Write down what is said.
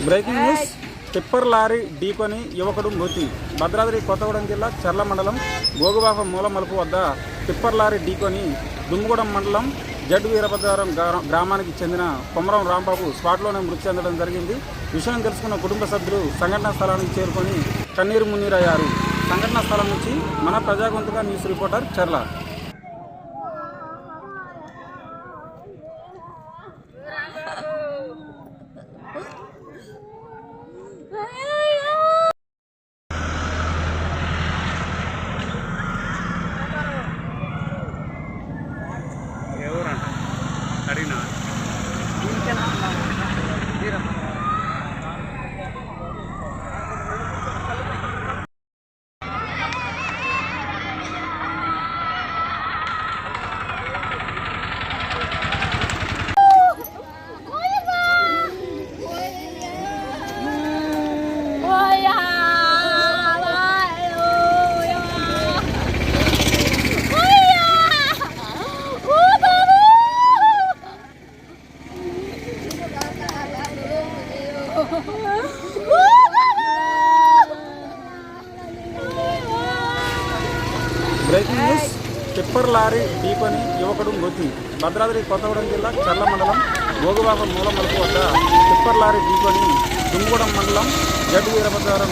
Breaking news. Tipper lorry ఢీకొని యువకుడు మృతి. భద్రాద్రి కొత్తగూడెం జిల్లా చర్ల మండలం గోగుబాక మూలమలుపు వద్ద టిప్పర్ లారీ ఢీకొని దుమ్ముగూడెం మండలం జడ్ వీరభద్రవరం గ్రామానికి చెందిన కొమరం రాంబాబు స్పాట్లోనే మృతి చెందడం జరిగింది. విషయం తెలుసుకున్న కుటుంబ సభ్యులు సంఘటనా స్థలానికి చేరుకొని కన్నీరు మున్నీరయ్యారు. సంఘటనా స్థలం నుంచి మన ప్రజాగొంతుగా న్యూస్ రిపోర్టర్ చర్ల. అడిగినా బ్రేకింగ్ న్యూస్. టిప్పర్ లారీ ఢీకొని యువకుడు మృతి. భద్రాద్రి కొత్తగూడెం జిల్లా చర్ల మండలం గోగుబాక మూలమలుపు వద్ద టిప్పర్ లారీ ఢీకొని దుమ్ముగూడెం మండలం జడ్ వీరభద్రవరం